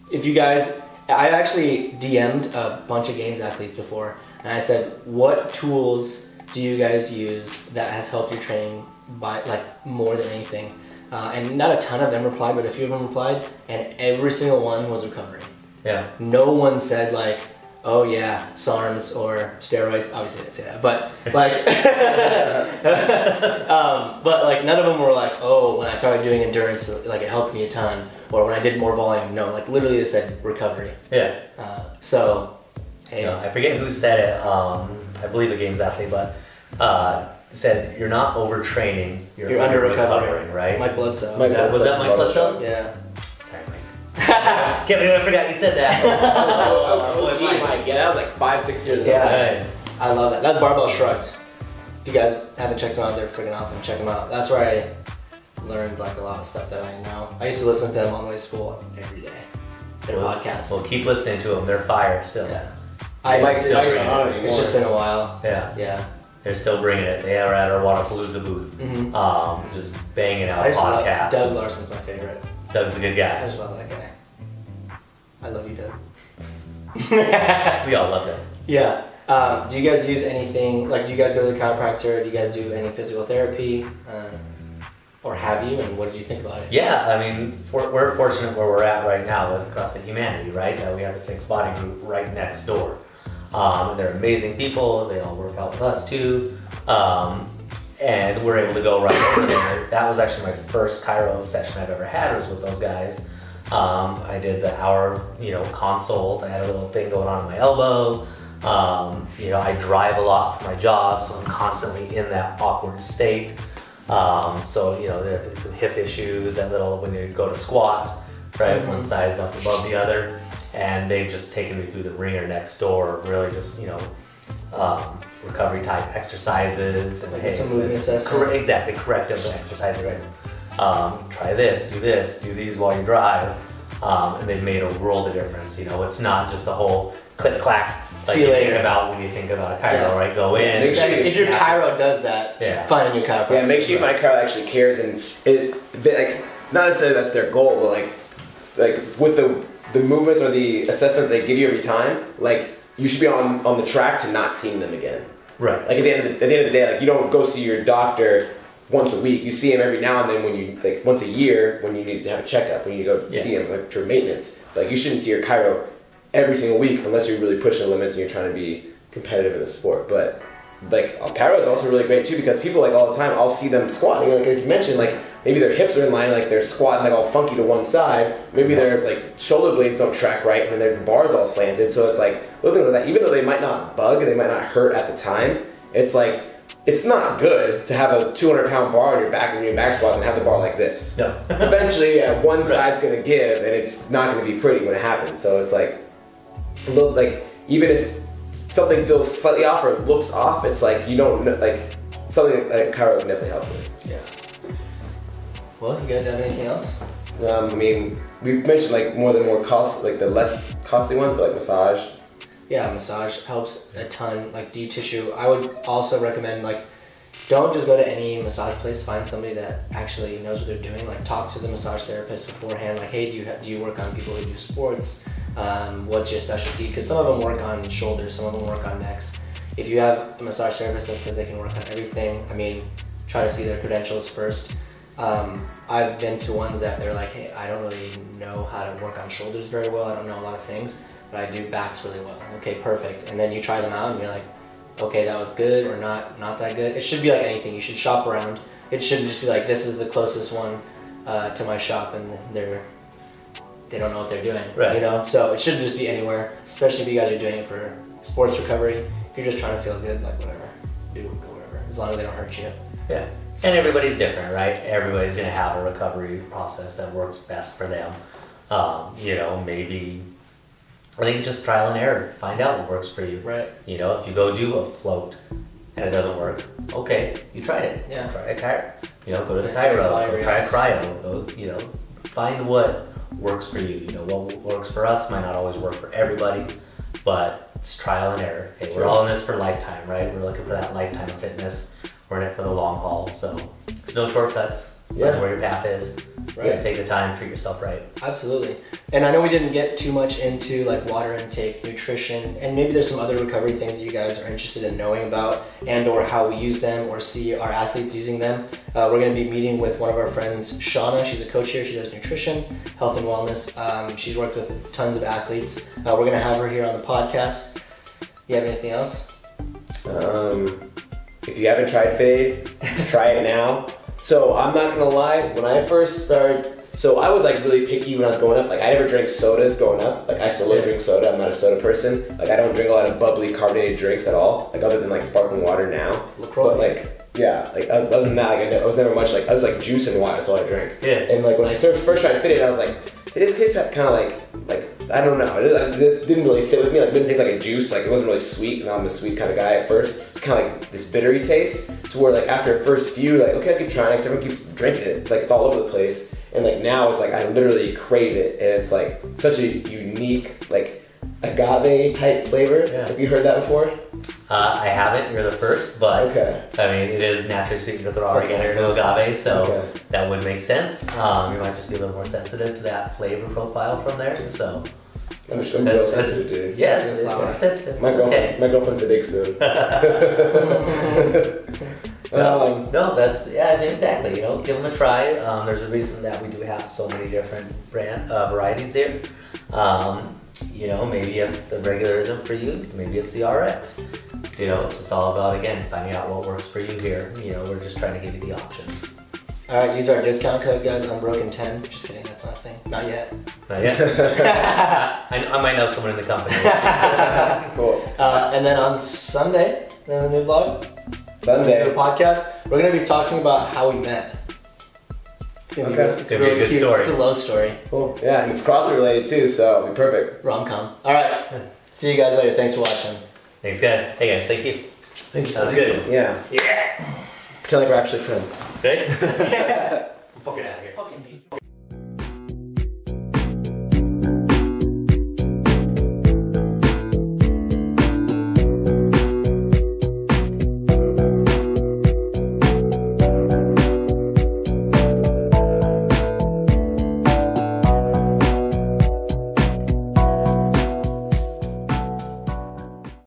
if you guys, I actually DM'd a bunch of games athletes before, and I said, what tools do you guys use that has helped your training by like more than anything? And not a ton of them replied, but a few of them replied, and every single one was recovery. Yeah. No one said like, oh yeah, SARMs or steroids. Obviously, I didn't say that, but like, but like none of them were like, oh, when I started doing endurance, like it helped me a ton, or when I did more volume. No, like literally they said recovery. Yeah. So, hey, You know, I forget who said it. I believe a games athlete, but said you're not overtraining. You're under recovering, right? Mike Bledsoe. Was that Mike Bledsoe? Yeah. Sorry, Mike. Can't believe I forgot you said that. Oh, Mike. Yeah, that was like 5-6 years ago. Yeah. Right. I love that. That's Barbell Shrugged. If you guys haven't checked them out, they're freaking awesome. Check them out. That's where I learned like a lot of stuff that I know. I used to listen to them on the way to school every day. Their podcast. Well, keep listening to them. They're fire still. Yeah. Mike's on it It's just been a while. Yeah. Yeah. They're still bringing it. They are at our Wadapalooza booth. Mm-hmm. Just banging out I just love podcasts. Doug Larson's my favorite. Doug's a good I guy. just love that guy. I love you, Doug. We all love him. Yeah. Do you guys use anything, like do you guys go to the chiropractor? Do you guys do any physical therapy? Or have you, and what did you think about it? Yeah, I mean, we're fortunate where we're at right now with CrossFit Humanity, right? That we have a fixed body group right next door. And they're amazing people. They all work out with us too. And we're able to go right over there. That was actually my first chiro session I've ever had was with those guys. I did the hour, consult. I had a little thing going on in my elbow. I drive a lot for my job, so I'm constantly in that awkward state. There's some hip issues, when you go to squat, right? Mm-hmm. One side's up above the other. And they've just taken me through the ringer next door, really just, recovery type exercises and Like some movement assessment. Exactly, corrective exercises. Right? Try this, do these while you drive, and they've made a world of difference. You know, it's not just the whole click clack like you think about when you think about a chiro, right? Go in. Make sure if your chiro does that, find a new chiropractor. Yeah, make sure you find a chiro that actually cares, and like not necessarily that's their goal, but like with the movements or the assessment they give you every time, like you should be on the track to not seeing them again. Right. Like at the end of the day, like you don't go see your doctor once a week. You see him every now and then when you like once a year when you need to have a checkup, when you go see him like for maintenance. Like you shouldn't see your chiro every single week unless you're really pushing the limits and you're trying to be competitive in the sport. But like chiro is also really great too because people like all the time I'll see them squatting like you mentioned, like maybe their hips are in line, like they're squatting like all funky to one side, maybe their like shoulder blades don't track right and then their bar's all slanted, so it's like little things like that. Even though they might not bug and they might not hurt at the time, it's like it's not good to have a 200-pound bar on your back and your back squats and have the bar like this. No. Eventually one side's gonna give and it's not gonna be pretty when it happens. So it's like look, like even if something feels slightly off or looks off, it's like you don't know, like something like chiro can definitely help with. Yeah. Well, you guys have anything else? I mean, we've mentioned like more the less costly ones, but like massage. Yeah, massage helps a ton. Like deep tissue, I would also recommend like don't just go to any massage place. Find somebody that actually knows what they're doing. Like talk to the massage therapist beforehand. Like, hey, do you work on people who do sports? What's your specialty? Because some of them work on shoulders, some of them work on necks. If you have a massage therapist that says they can work on everything, I mean, try to see their credentials first. I've been to ones that they're like, hey, I don't really know how to work on shoulders very well. I don't know a lot of things, but I do backs really well. Okay, perfect. And then you try them out and you're like, okay, that was good or not that good. It should be like anything. You should shop around. It shouldn't just be like, this is the closest one to my shop and they don't know what they're doing, right. You know? So it shouldn't just be anywhere, especially if you guys are doing it for sports recovery. If you're just trying to feel good, like whatever, go wherever, as long as they don't hurt you. Yeah, and everybody's different, right? Everybody's gonna have a recovery process that works best for them. You know, maybe, I think just trial and error, find out what works for you. Right. You know, if you go do a float and it doesn't work, okay, you try it. Yeah. Try a chiro. You know, go to the Nice. chiro, go try a cryo. Those, you know, find what works for you. You know, what works for us might not always work for everybody, but it's trial and error. Hey, we're all in this for lifetime, right? We're looking for that lifetime of fitness. We're in it for the long haul, so there's no shortcuts. Find where your path is. Right. Take the time, treat yourself right. Absolutely. And I know we didn't get too much into like water intake, nutrition, and maybe there's some other recovery things that you guys are interested in knowing about and or how we use them or see our athletes using them. We're going to be meeting with one of our friends, Shauna. She's a coach here. She does nutrition, health and wellness. She's worked with tons of athletes. We're going to have her here on the podcast. You have anything else? If you haven't tried fitaid, try it now. So I'm not gonna lie, when I first started, so I was like really picky when I was growing up. Like I never drank sodas growing up. Like I still don't drink soda. I'm not a soda person. Like I don't drink a lot of bubbly carbonated drinks at all. Like other than like sparkling water now. LaCroix. But like yeah, like other than that, like I was never much like I was like juice and water. That's all I drank. Yeah. And like when I first tried fitaid, I was like, this tastes kind of like I don't know. It didn't really sit with me. Like it didn't taste like a juice. Like it wasn't really sweet. And I'm a sweet kind of guy at first. It's kind of like this bittery taste. To where like after the first few, like okay, I keep trying. Because everyone keeps drinking it. It's like it's all over the place. And like now it's like I literally crave it. And it's like such a unique like agave type flavor. Yeah. Have you heard that before? I haven't. You're the first, but Okay. I mean, it is naturally sweetened with raw organic agave, so that would make sense. You might just be a little more sensitive to that flavor profile from there. So I'm real sensitive, dude. yes, it's sensitive. My girlfriend's the big spoon. No, that's I mean, exactly. You know, give them a try. There's a reason that we do have so many different varieties here. You know, maybe if the regular isn't for you, maybe it's the RX. You know, it's just all about, again, finding out what works for you here. You know, we're just trying to give you the options. All right, use our discount code, guys, Unbroken10. Just kidding, that's not a thing. Not yet. Not yet? I might know someone in the company. Cool. And then on Sunday, in the new vlog, Sunday. the podcast, we're going to be talking about how we met. It's going to It's gonna be a good story. It's a love story. Cool. Yeah, and it's CrossFit related too, so it'll be perfect. Rom-com. All right. See you guys later. Thanks for watching. Thanks, guys. Hey, guys, thank you. Thank you. Sounds good. Yeah. Yeah. Pretend like we're actually friends. Right? I'm fucking out of here.